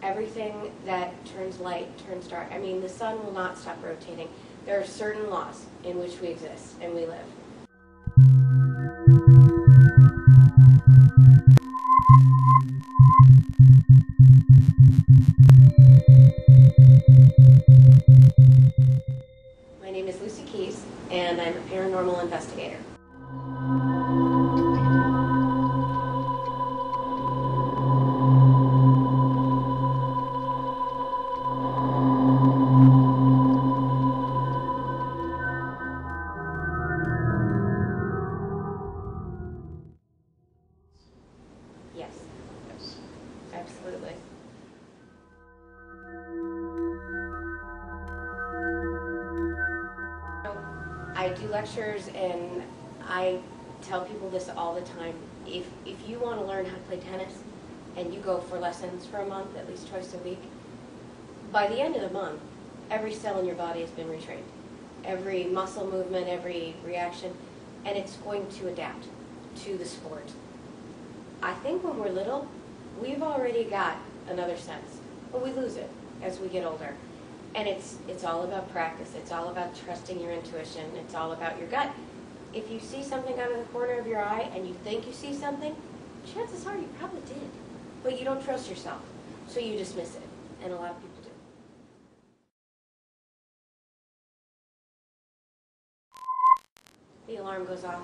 Everything that turns light turns dark. I mean, the sun will not stop rotating. There are certain laws in which we exist and we live. My name is Lucy Keas, and I'm a paranormal investigator. Yes. Yes. Absolutely. I do lectures and I tell people this all the time. If you want to learn how to play tennis and you go for lessons for a month, at least twice a week, by the end of the month, every cell in your body has been retrained. Every muscle movement, every reaction, and it's going to adapt to the sport. I think when we're little, we've already got another sense, but we lose it as we get older. And it's all about practice. It's all about trusting your intuition. It's all about your gut. If you see something out of the corner of your eye and you think you see something, chances are you probably did. But you don't trust yourself, so you dismiss it. And a lot of people do. The alarm goes off.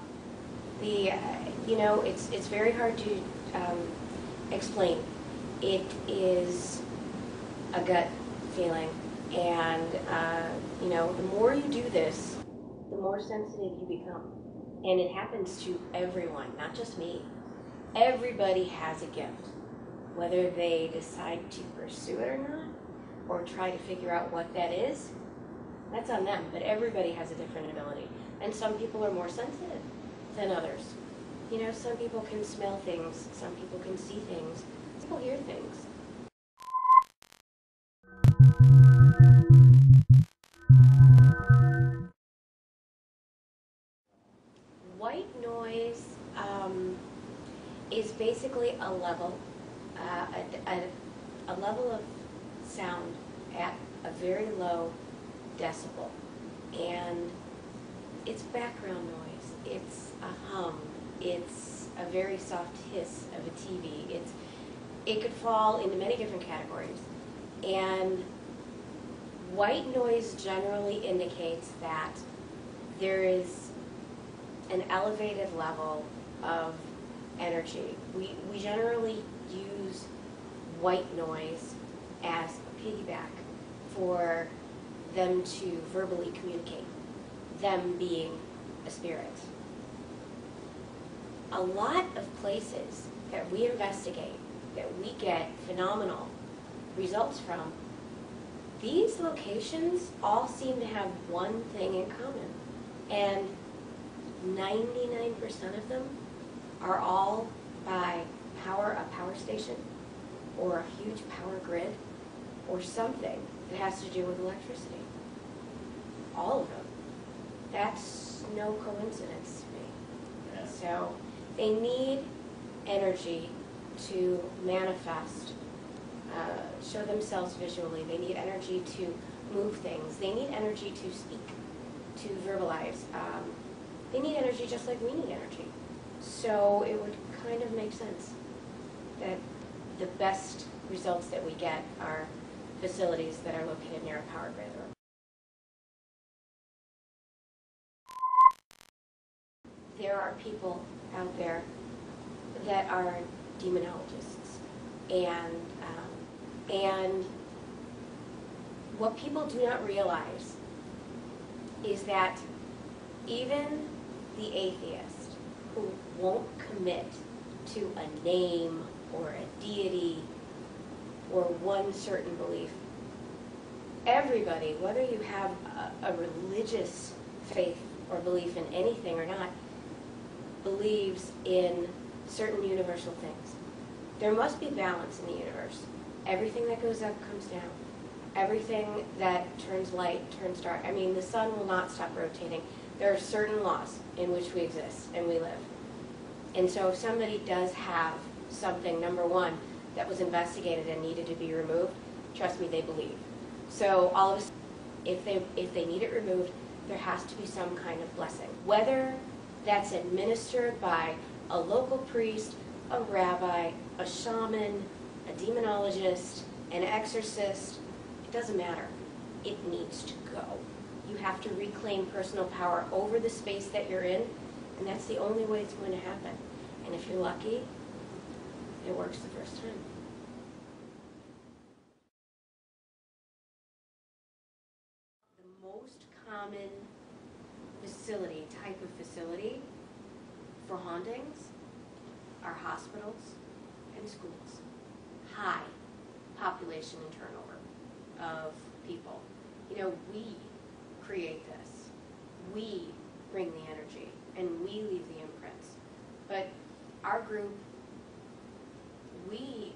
It's very hard to explain. It is a gut feeling. And, the more you do this, the more sensitive you become. And it happens to everyone, not just me. Everybody has a gift. Whether they decide to pursue it or not, or try to figure out what that is, that's on them. But everybody has a different ability. And some people are more sensitive than others. Some people can smell things. Some people can see things. Some people hear things. White noise is basically a level of sound at a very low decibel, and it's background noise. It's a hum. It's a very soft hiss of a TV. It could fall into many different categories, and white noise generally indicates that there is an elevated level of energy. We generally use white noise as a piggyback for them to verbally communicate, them being a spirit. A lot of places that we investigate, that we get phenomenal results from, these locations all seem to have one thing in common, and 99% of them are all by a power station, or a huge power grid, or something that has to do with electricity. All of them. That's no coincidence to me. Yeah. So they need energy to manifest, show themselves visually. They need energy to move things. They need energy to speak, to verbalize. They need energy just like we need energy. So it would kind of make sense that the best results that we get are facilities that are located near a power grid. There are people out there that are demonologists, and what people do not realize is that even the atheist who won't commit to a name or a deity or one certain belief, everybody, whether you have a religious faith or belief in anything or not, believes in certain universal things. There must be balance in the universe. Everything that goes up comes down. Everything that turns light turns dark. I mean, the sun will not stop rotating. There are certain laws in which we exist and we live. And so if somebody does have something, number one, that was investigated and needed to be removed, trust me, they believe. So all of a sudden, if they need it removed, there has to be some kind of blessing. Whether that's administered by a local priest, a rabbi, a shaman, a demonologist, an exorcist, it doesn't matter. It needs to go. You have to reclaim personal power over the space that you're in, and that's the only way it's going to happen. And if you're lucky, it works the first time. The most common type of facility for hauntings are hospitals and schools. High population and turnover of people. You know, we create this. We bring the energy and we leave the imprints. But our group, we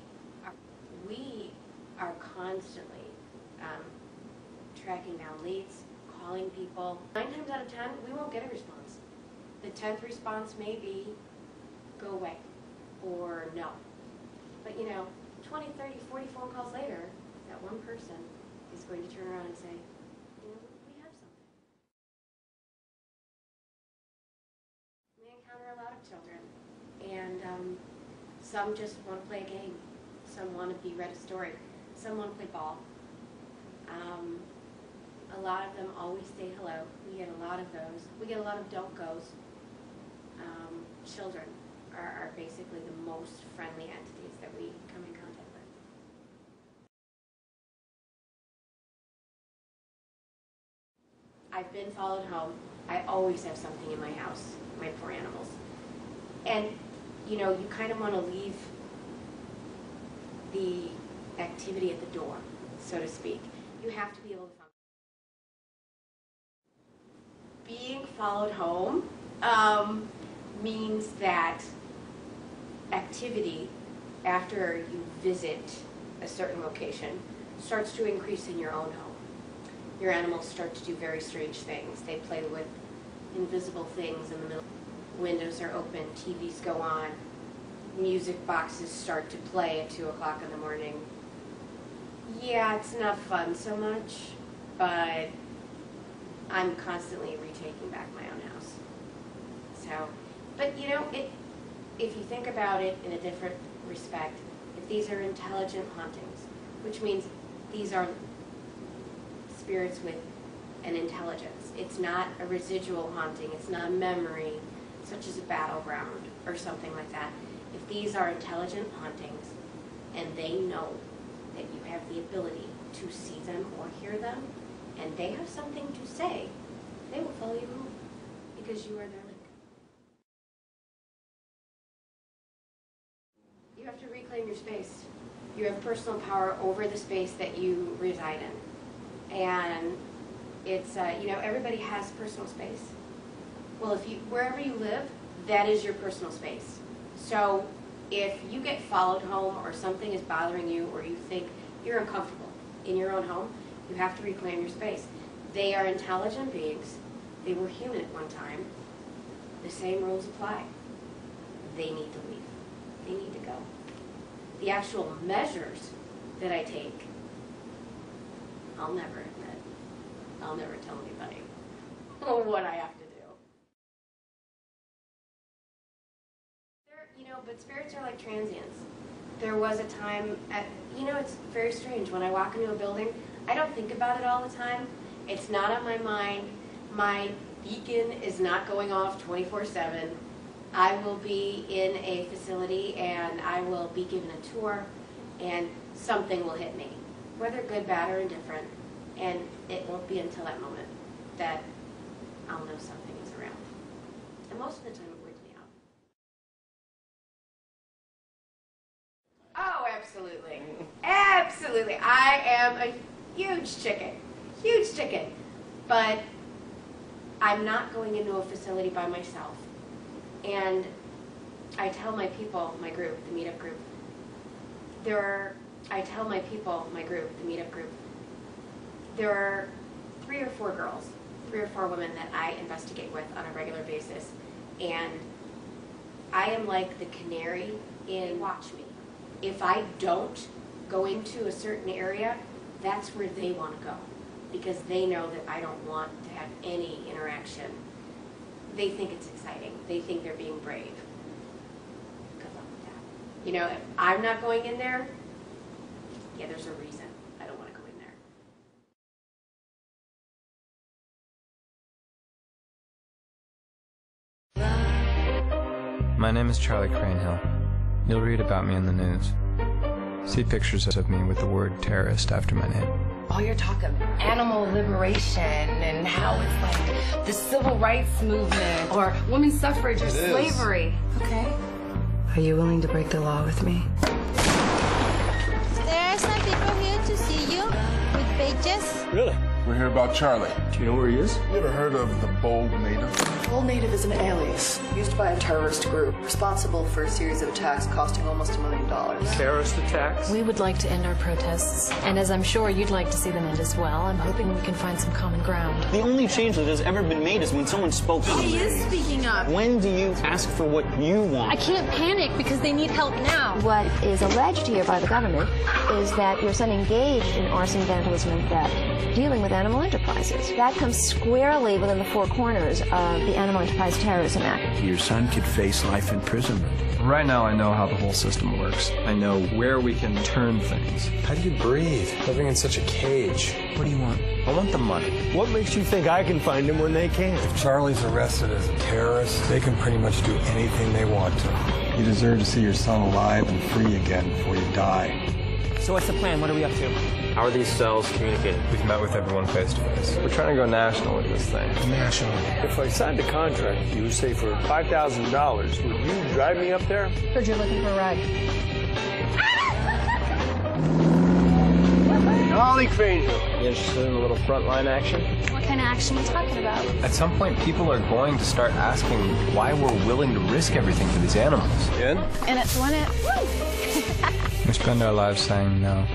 are constantly tracking down leads, calling people. 9 times out of 10, we won't get a response. The 10th response may be, go away, or no. But you know, 20, 30, 40 phone calls later, that one person is going to turn around and say, you know, we have something. We encounter a lot of children, and some just want to play a game. Some want to be read a story. Some want to play ball. A lot of them always say hello. We get a lot of those. We get a lot of don't goes. Children are basically the most friendly entities that we come in contact with. I've been followed home. I always have something in my house, my poor animals. And, you know, you kind of want to leave the activity at the door, so to speak. You have to be able to function. Being followed home means that activity after you visit a certain location starts to increase in your own home. Your animals start to do very strange things. They play with invisible things in the middle. Windows are open, TVs go on, music boxes start to play at 2 o'clock in the morning. Yeah, it's not fun so much, but I'm constantly retaking back my own house. So, but you know, if you think about it in a different respect, if these are intelligent hauntings, which means these are spirits with an intelligence. It's not a residual haunting. It's not a memory, such as a battleground or something like that. If these are intelligent hauntings and they know that you have the ability to see them or hear them, and they have something to say, they will follow you home because you are their link. You have to reclaim your space. You have personal power over the space that you reside in. And it's, you know, everybody has personal space. Well, wherever you live, that is your personal space. So if you get followed home or something is bothering you or you think you're uncomfortable in your own home, you have to reclaim your space. They are intelligent beings. They were human at one time. The same rules apply. They need to leave. They need to go. The actual measures that I take, I'll never admit. I'll never tell anybody what I have to do. You know, but spirits are like transients. There was a time, you know, it's very strange. When I walk into a building, I don't think about it all the time. It's not on my mind. My beacon is not going off 24/7. I will be in a facility and I will be given a tour and something will hit me, whether good, bad, or indifferent. And it won't be until that moment that I'll know something is around. And most of the time it weirds me out. Oh, absolutely. Absolutely. I am a huge chicken. Huge chicken. But I'm not going into a facility by myself. And I tell my people, my group, the meetup group, I tell my people, my group, the meetup group, there are 3 or 4 girls, 3 or 4 women that I investigate with on a regular basis. And I am like the canary in watch me. if I don't go into a certain area, that's where they want to go, because they know that I don't want to have any interaction. They think it's exciting. They think they're being brave. Good luck with that. You know, if I'm not going in there, yeah, there's a reason I don't want to go in there. My name is Charlie Cranehill. You'll read about me in the news. See pictures of me with the word terrorist after my name. All your talk of animal liberation and how it's like the civil rights movement or women's suffrage or slavery. Okay. Are you willing to break the law with me? There are some people here to see you with pages. Really? We're here about Charlie. Do you know where he is? You ever heard of the Bold Native? Bold Native is an alias used by a terrorist group responsible for a series of attacks costing almost $1 million. Terrorist attacks? We would like to end our protests, and as I'm sure you'd like to see them end as well, I'm hoping we can find some common ground. The only change that has ever been made is when someone spoke up. He is speaking up. When do you ask for what you want? I can't panic because they need help now. What is alleged here by the government is that you're son engaged in arson, vandalism, and theft, dealing with animal enterprises. That comes squarely within the four corners of the Animal Enterprise Terrorism Act. Your son could face life imprisonment. Right now I know how the whole system works. I know where we can turn things. How do you breathe, living in such a cage? What do you want? I want the money. What makes you think I can find him when they can't? If Charlie's arrested as a terrorist, they can pretty much do anything they want to. You deserve to see your son alive and free again before you die. So what's the plan? What are we up to? How are these cells communicating? We've met with everyone face to face. We're trying to go national with this thing. National. If I signed a contract with you, say for $5,000, would you drive me up there? Heard you're looking for a ride. Charlie Cranehill. You interested in a little frontline action? What kind of action are you talking about? At some point, people are going to start asking why we're willing to risk everything for these animals. In? And it's when it... We spend our lives saying, no,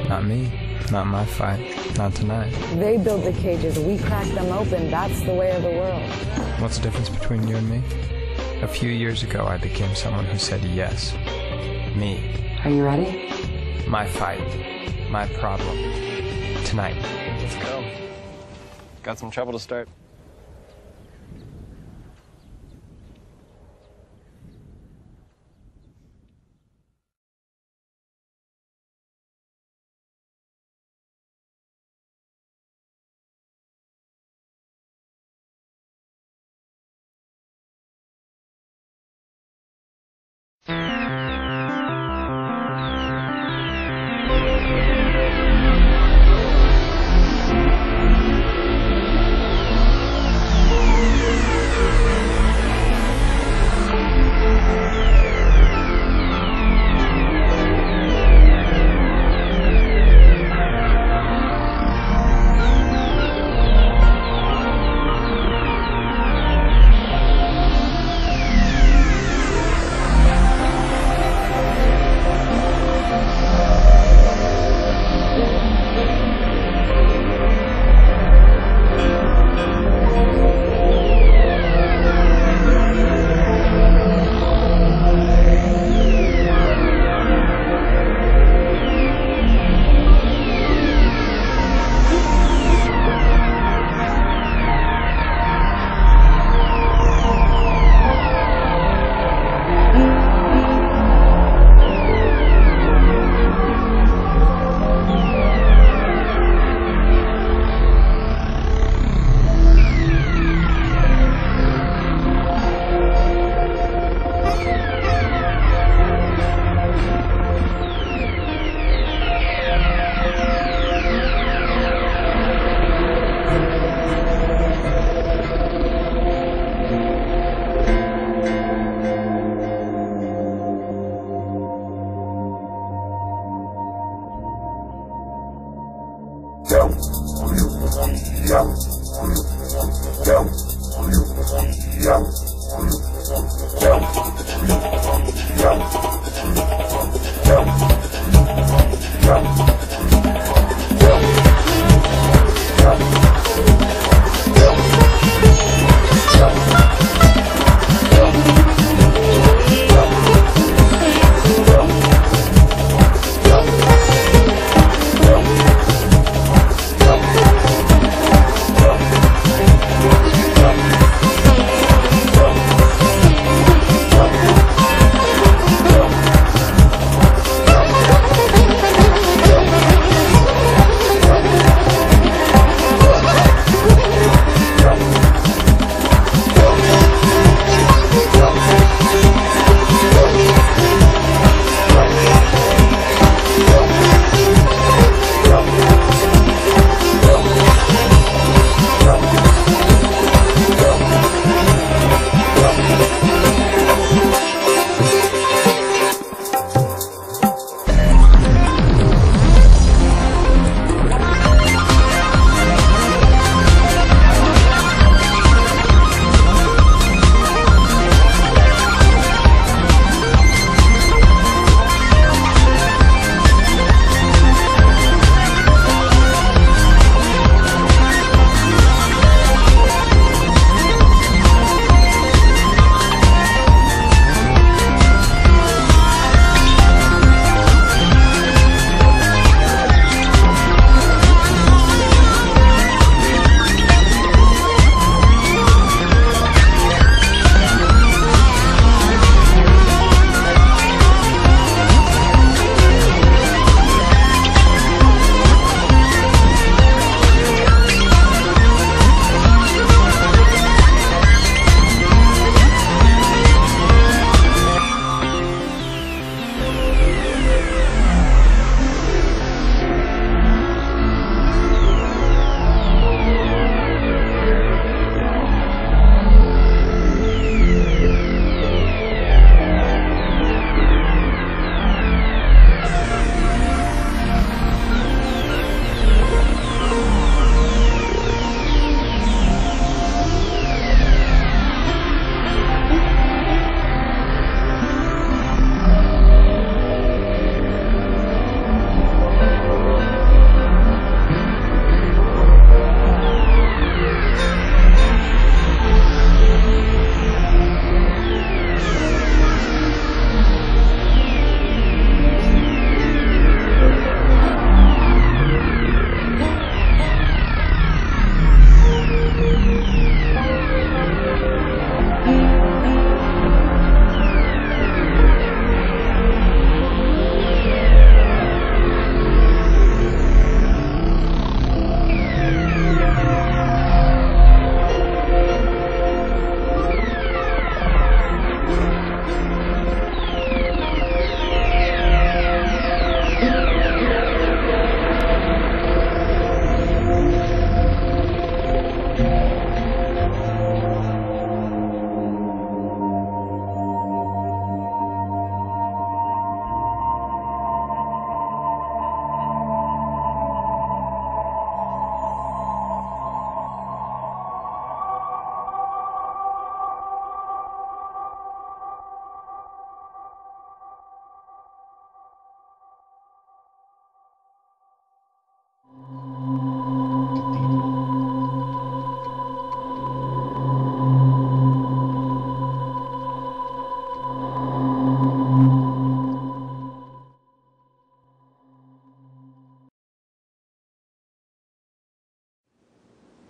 not me, not my fight, not tonight. They build the cages, we crack them open. That's the way of the world. What's the difference between you and me? A few years ago, I became someone who said yes. Me. Are you ready? My fight. My problem. Tonight. Let's go. Got some trouble to start.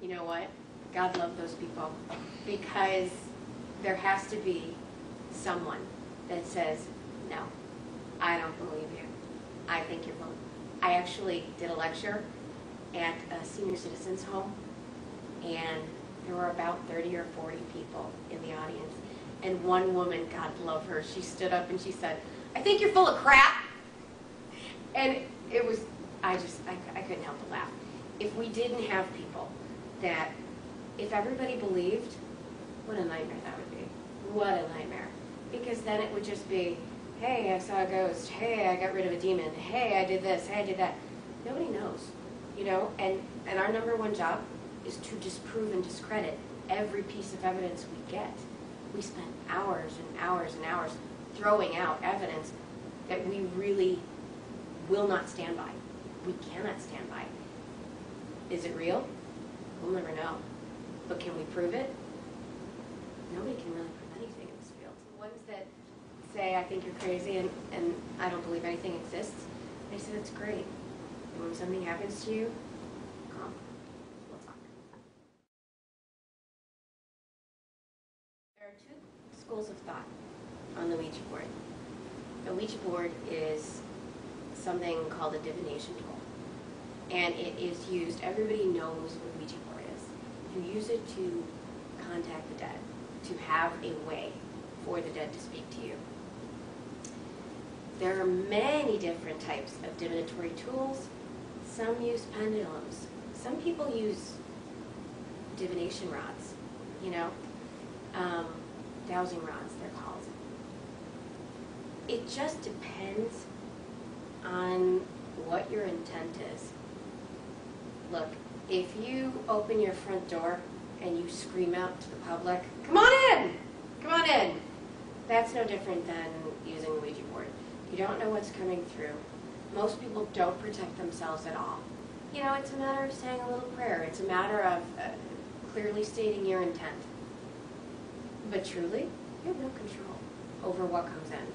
You know what? God love those people, because there has to be someone that says, no, I don't believe you. I think you're full. I actually did a lecture at a senior citizens home, and there were about 30 or 40 people in the audience. And one woman, God love her, she stood up and she said, I think you're full of crap. And it was, I couldn't help but laugh. If we didn't have people that, if everybody believed, what a nightmare that would be. What a nightmare. Because then it would just be, hey, I saw a ghost. Hey, I got rid of a demon. Hey, I did this. Hey, I did that. Nobody knows, you know? And our number one job is to disprove and discredit every piece of evidence we get. We spend hours and hours and hours throwing out evidence that we really will not stand by. We cannot stand by. Is it real? We'll never know. But can we prove it? Nobody can really prove anything in this field. The ones that say, I think you're crazy and I don't believe anything exists, they say that's great. And when something happens to you, come, we'll talk. There are two schools of thought on the Ouija board. The Ouija board is something called a divination tool. And it is used, everybody knows what a Ouija board is. You use it to contact the dead, to have a way for the dead to speak to you. There are many different types of divinatory tools. Some use pendulums. Some people use divination rods, you know, dowsing rods they're called. It just depends on what your intent is. Look, if you open your front door and you scream out to the public, come on in! Come on in! That's no different than using a Ouija board. You don't know what's coming through. Most people don't protect themselves at all. You know, it's a matter of saying a little prayer. It's a matter of clearly stating your intent. But truly, you have no control over what comes in.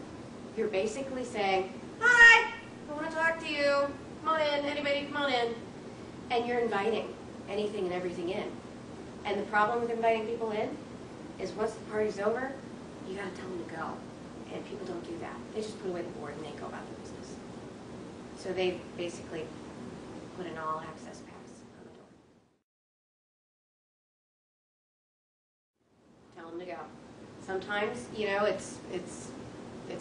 You're basically saying, hi, I want to talk to you. Come on in, anybody, come on in. And you're inviting anything and everything in. And the problem with inviting people in is once the party's over, you got to tell them to go. And people don't do that. They just put away the board and they go about their business. So they basically put an all-access pass on the door. Tell them to go. Sometimes, you know, it's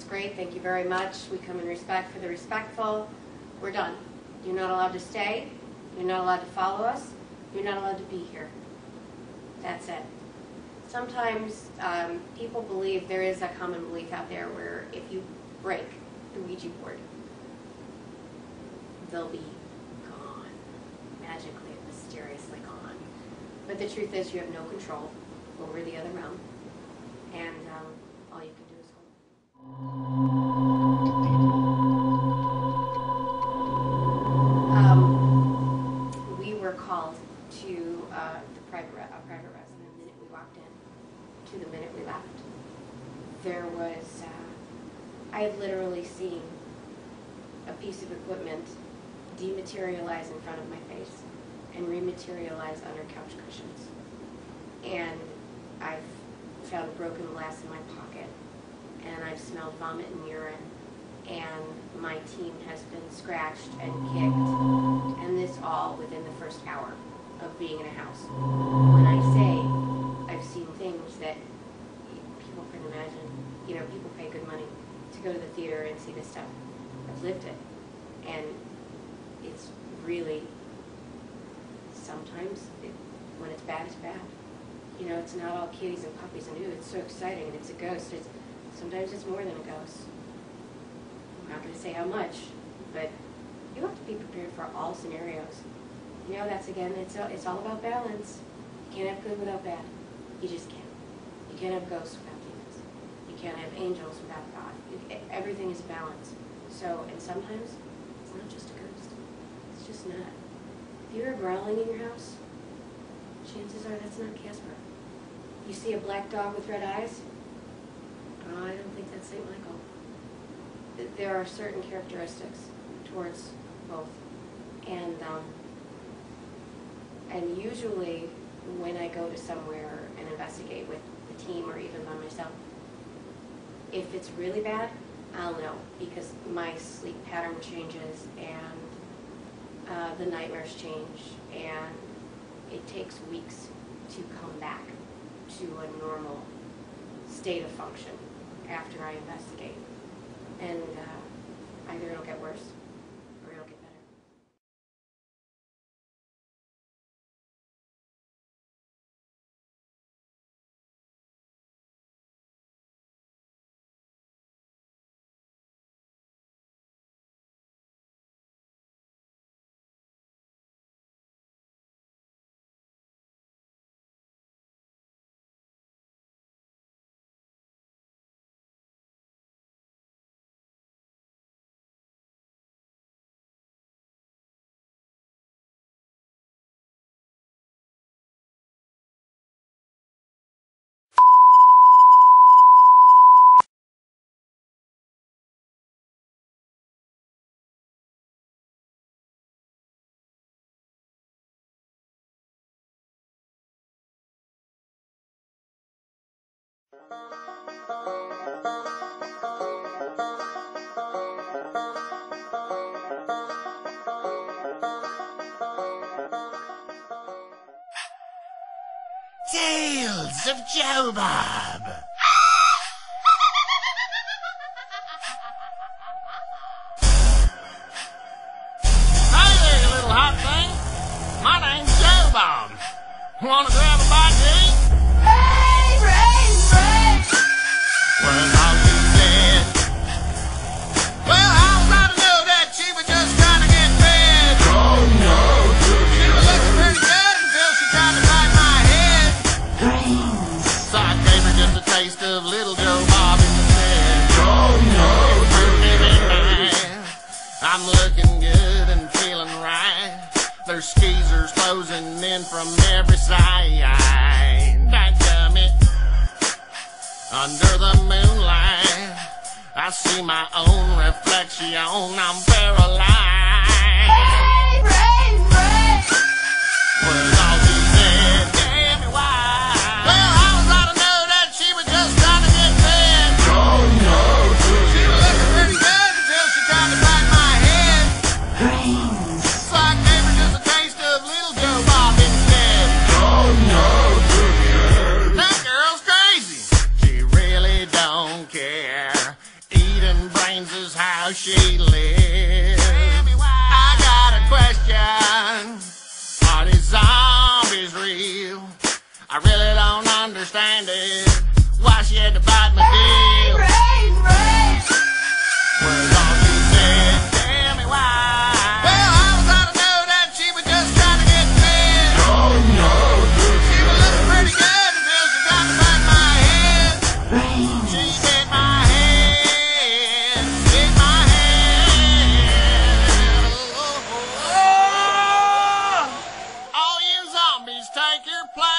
great. Thank you very much. We come in respect for the respectful. We're done. You're not allowed to stay. You're not allowed to follow us. You're not allowed to be here. That's it. Sometimes people believe, there is a common belief out there where if you break the Ouija board, they'll be gone. Magically and mysteriously gone. But the truth is you have no control over the other realm. And all you can do is hold. We were called to a private residence the minute we walked in to the minute we left. There was, I have literally seen a piece of equipment dematerialize in front of my face and rematerialize under couch cushions. And I've found broken glass in my pocket, and I've smelled vomit and urine, and my team has been scratched and kicked, and this all within the first hour of being in a house. When I say I've seen things that people can imagine, you know, people pay good money to go to the theater and see this stuff. I've lived it, and it's really, sometimes when it's bad, it's bad. You know, it's not all kitties and puppies and ooh, it's so exciting and it's a ghost. Sometimes it's more than a ghost. I'm not going to say how much, but you have to be prepared for all scenarios. You know, that's again, it's all about balance. You can't have good without bad. You just can't. You can't have ghosts without demons. You can't have angels without God. Everything is balance. So, and sometimes it's not just a ghost. It's just not. If you hear growling in your house, chances are that's not Casper. You see a black dog with red eyes? Oh, I don't think that's St. Michael. There are certain characteristics towards both. And And usually when I go to somewhere and investigate with the team or even by myself, if it's really bad, I'll know because my sleep pattern changes and the nightmares change, and it takes weeks to come back to a normal state of function after I investigate. And either it'll get worse or it'll get better. Tales of Joe Bob. Hi there, you little hot thing. My name's Joe Bob. Wanna grab a bite to eat? Hey, Ray! Well, how you dead? Well, how was I to know that she was just trying to get fed? Oh, no. She was looking pretty good until she tried to bite my head. So I gave her just a taste of little Joe Bob instead. Oh, no. I'm looking good and feeling right. There's skeezers closing in from every side. Dadgummit. Under the moonlight, I see my own reflection. I'm paralyzed. Ray! Was all she said, tell me why. Well, how was I to know that she was just trying to get fed? Oh, no. She was looking pretty good until she tried to bite my head. So I gave her just a taste of little Joe Bob instead. Oh, no. That girl's crazy. She really don't care. Eating brains is how she lives. I got a question. Are these zombies real? I really don't understand it. Why she had to bite my deal? Was all she said, tell me why. Well, how was I to know that she was just trying to get fed? Oh, no. She was looking pretty good until she tried to bite my head. She bit my head, bit my head. All you zombies, take your places.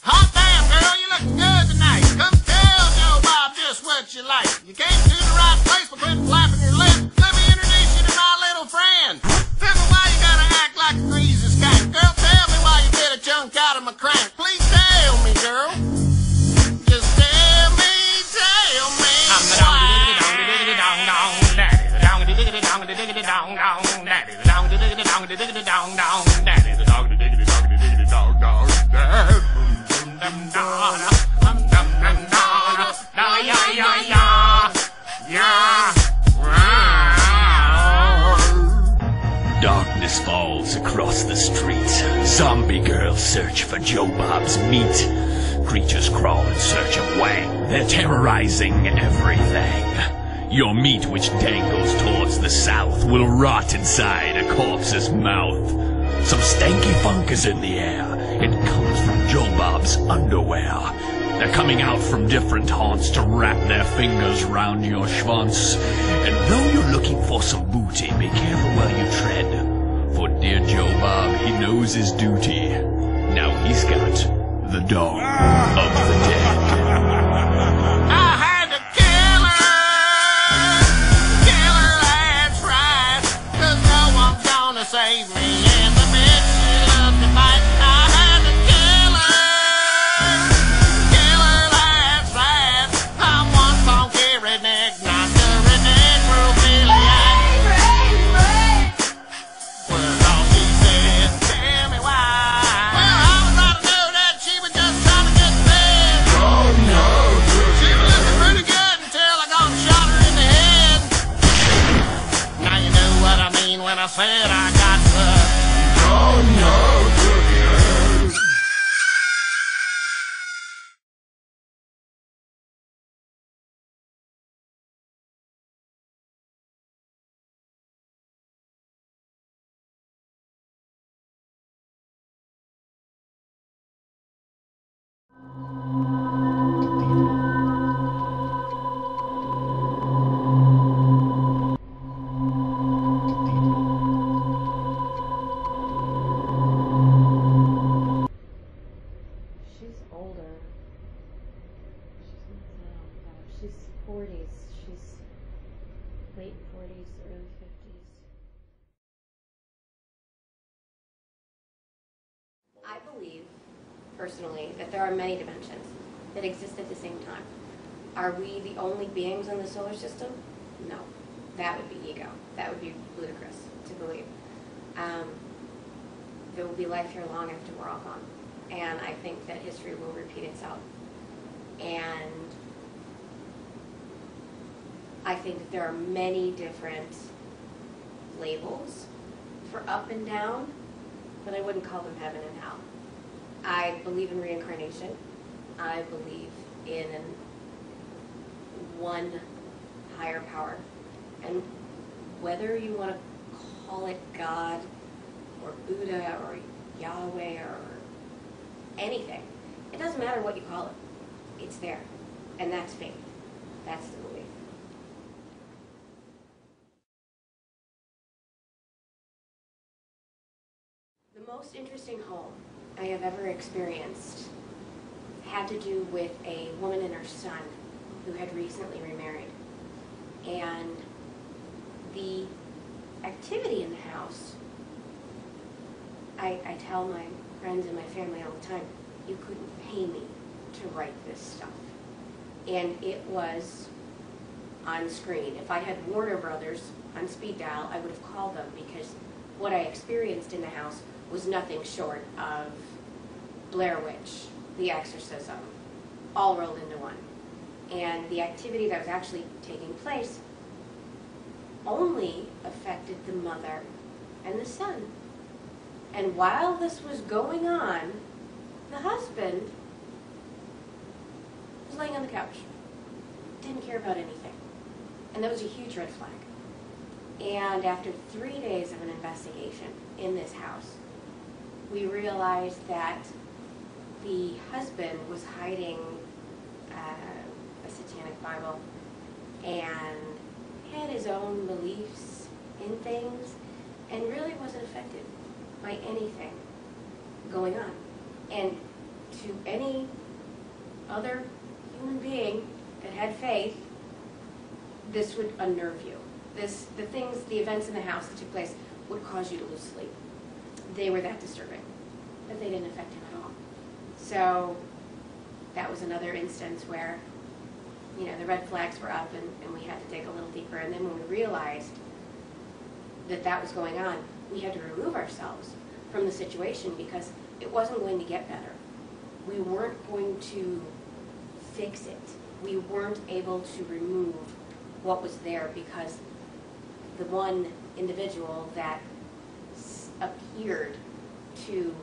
Hot damn, girl, you looking good tonight. Come tell Joe Bob just what you like. You came to the right place, but quit flapping your lip. Let me introduce you to my little friend. Tell me why you gotta act like a greasy skank. Girl, tell me why you bit a chunk out of my crank. Please tell me, girl. Just tell me, I'm the Darkness falls across the street. Zombie girls search for Joe Bob's meat. Creatures crawl in search of Wang. They're terrorizing everything. Your meat, which dangles towards the south, will rot inside a corpse's mouth. Some stanky funk is in the air. It comes from Joe Bob's underwear. They're coming out from different haunts to wrap their fingers round your schwanz. And though you're looking for some booty, be careful where you tread. For dear Joe Bob, he knows his duty. Now he's got the dog of the dead. said I got the She's older. She's 40s. She's late 40s, early 50s. I believe, personally, that there are many dimensions that exist at the same time. Are we the only beings in the solar system? No. That would be ego. That would be ludicrous to believe. There will be life here long after we're all gone. And I think that history will repeat itself. And I think that there are many different labels for up and down, but I wouldn't call them heaven and hell. I believe in reincarnation. I believe in one higher power. And whether you want to call it God or Buddha or Yahweh or anything, it doesn't matter what you call it. It's there. And that's faith. That's the belief. The most interesting home I have ever experienced had to do with a woman and her son who had recently remarried. And the activity in the house, I tell my friends and my family all the time, you couldn't pay me to write this stuff. And it was on screen. If I had Warner Brothers on speed dial, I would have called them, because what I experienced in the house was nothing short of Blair Witch, The Exorcism, all rolled into one. And the activity that was actually taking place only affected the mother and the son. And while this was going on, the husband was laying on the couch. Didn't care about anything. And that was a huge red flag. And after 3 days of an investigation in this house, we realized that the husband was hiding a satanic Bible and had his own beliefs in things and really wasn't affected by anything going on. And to any other human being that had faith, this would unnerve you. The events in the house that took place would cause you to lose sleep. They were that disturbing, but they didn't affect him at all. So that was another instance where, you know, the red flags were up and we had to dig a little deeper. And then when we realized that that was going on, we had to remove ourselves from the situation because it wasn't going to get better. We weren't going to fix it. We weren't able to remove what was there because the one individual that appeared to,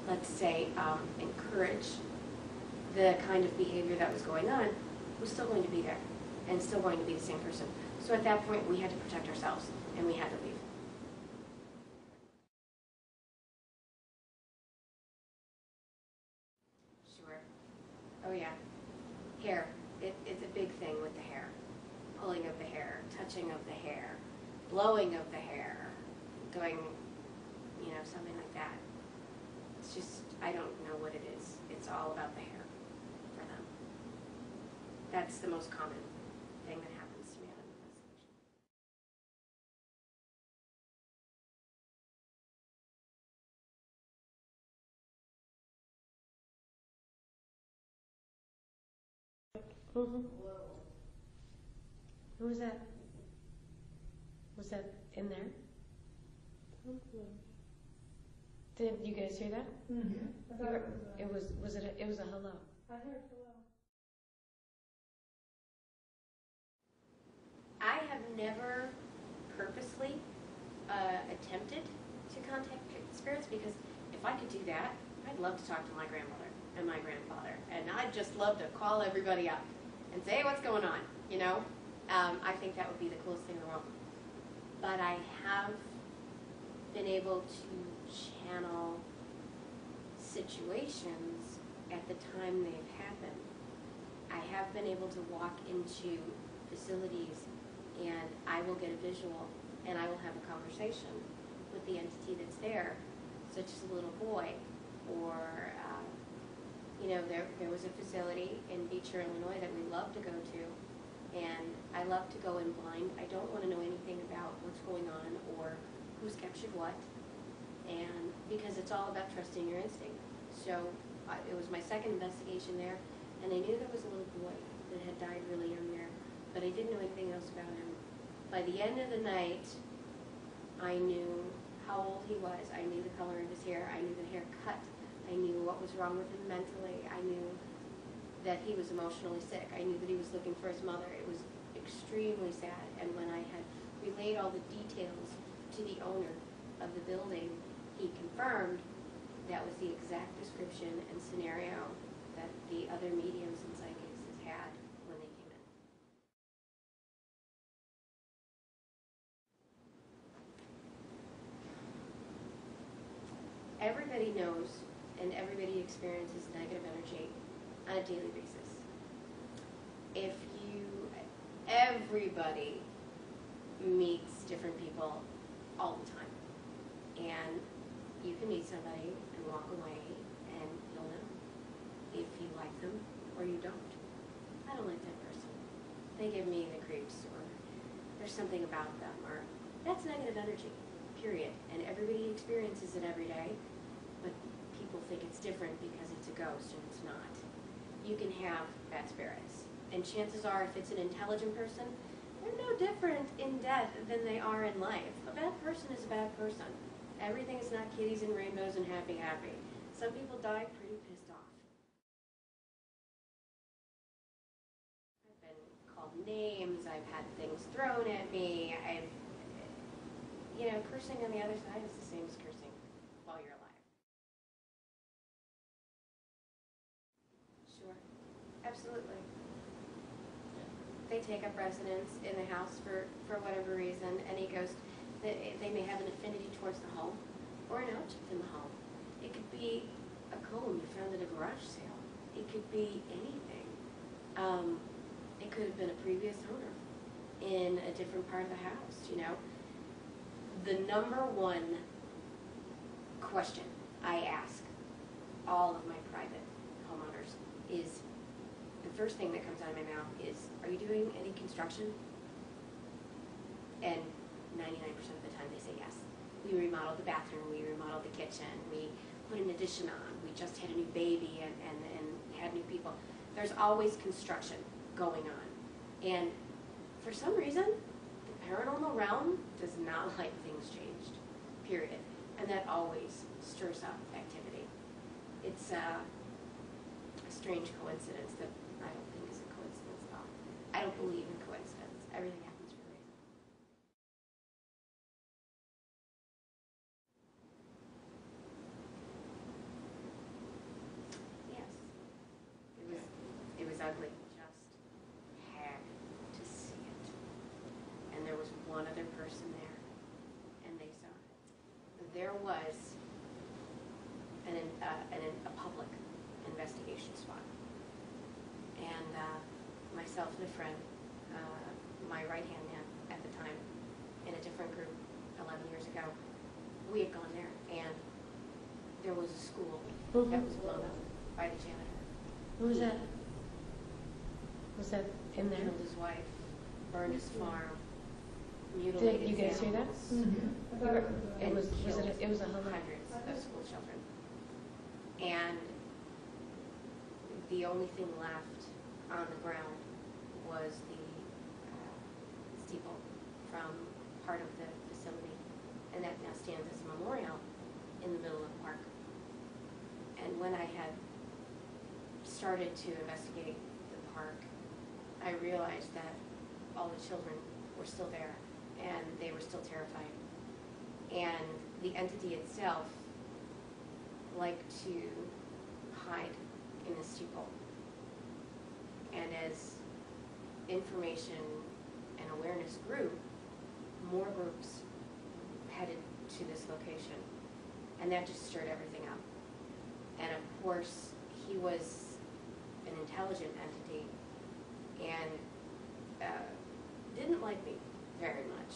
let's say, encourage the kind of behavior that was going on was still going to be there and still going to be the same person. So at that point, we had to protect ourselves and we had to leave. Sure. Oh yeah. Hair. It's a big thing with the hair. Pulling of the hair, touching of the hair, blowing of the hair, doing, you know, something like that. It's just, I don't know what it is. It's all about the hair for them. That's the most common thing that happens to me on an investigation. Mm-hmm. Who was that? Was that in there? Did you guys hear that? Mm-hmm. It was a hello. I heard hello. I have never purposely attempted to contact spirits, because if I could do that, I'd love to talk to my grandmother and my grandfather, and I'd just love to call everybody up and say, hey, what's going on, you know? I think that would be the coolest thing in the world. But I have been able to channel situations at the time they've happened. I have been able to walk into facilities and I will get a visual and I will have a conversation with the entity that's there, such as a little boy, or you know, there was a facility in Beecher, Illinois that we love to go to, and I love to go in blind. I don't want to know anything about what's going on or who's captured what, and because it's all about trusting your instinct. So it was my second investigation there, and I knew there was a little boy that had died really young there, but I didn't know anything else about him. By the end of the night, I knew how old he was. I knew the color of his hair. I knew the haircut. I knew what was wrong with him mentally. I knew that he was emotionally sick. I knew that he was looking for his mother. It was extremely sad. And when I had relayed all the details to the owner of the building, he confirmed that was the exact description and scenario that the other mediums and psychics had when they came in. Everybody knows and everybody experiences negative energy on a daily basis. Everybody meets different people all the time. And you can meet somebody and walk away and you'll know if you like them or you don't. I don't like that person. They give me the creeps, or there's something about them, or that's negative energy, period. And everybody experiences it every day, but people think it's different because it's a ghost and it's not. You can have bad spirits, and chances are if it's an intelligent person, they're no different in death than they are in life. A bad person is a bad person. Everything is not kitties and rainbows and happy, happy. Some people die pretty pissed off. I've been called names, I've had things thrown at me, you know, cursing on the other side is the same as cursing while you're alive. Sure, absolutely. They take up residence in the house for whatever reason. Any ghost, they may have an affinity towards the home or an object in the home. It could be a comb you found at a garage sale. It could be anything. It could have been a previous owner in a different part of the house, you know. The number one question I ask all of my private homeowners is, the first thing that comes out of my mouth is, are you doing any construction? And 99% of the time they say yes. We remodeled the bathroom, we remodeled the kitchen, we put an addition on, we just had a new baby and had new people. There's always construction going on. And for some reason, the paranormal realm does not like things changed, period. And that always stirs up activity. It's a strange coincidence that I don't think is a coincidence at all. I don't believe in coincidence. Everything happens for a reason. Yes. It was ugly. Just had to see it. And there was one other person there, and they saw it. There was a public investigation spot. And myself and a friend, my right-hand man at the time, in a different group 11 years ago, we had gone there, and there was a school that was blown up by the janitor. Who was that? Was that in there? Killed his wife, burned his farm, mutilated Did you guys hear that? Mm-hmm. It was a hundreds of school children. And the only thing left on the ground was the steeple from part of the facility, and that now stands as a memorial in the middle of the park. And when I had started to investigate the park, I realized that all the children were were still there, and they were still terrifying. And the entity itself liked to hide in the steeple. And as information and awareness grew, more groups headed to this location. And that just stirred everything up. And of course, he was an intelligent entity and didn't like me very much.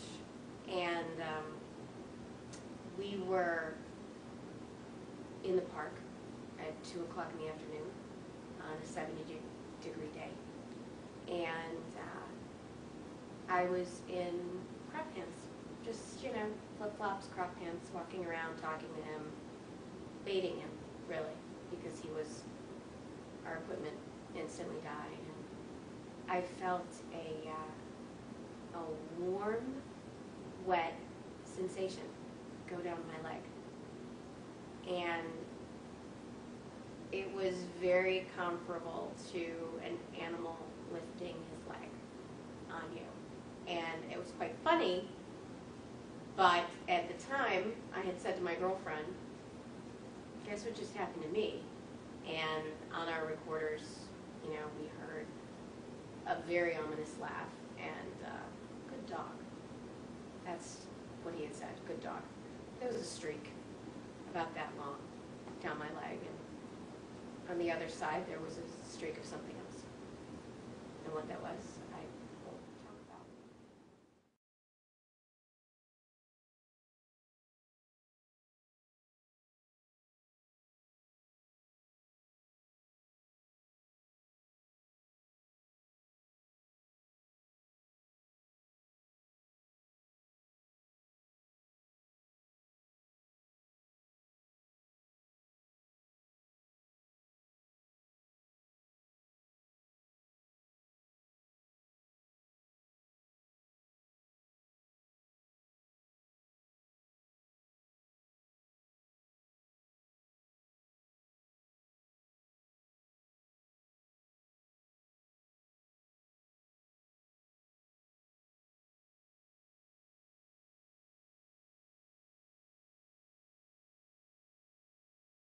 And we were in the park at 2 o'clock in the afternoon on a 70-degree day. And I was in crop pants, just, you know, flip-flops, crop pants, walking around, talking to him, baiting him, really, because he was, our equipment instantly died. And I felt a warm, wet sensation go down my leg. And it was very comparable to an animal lifting his leg on you. And it was quite funny, but at the time, I had said to my girlfriend, guess what just happened to me? And on our recorders, you know, we heard a very ominous laugh and good dog. That's what he had said, good dog. There was a streak about that long down my leg, and on the other side there was a streak of something else. And what that was,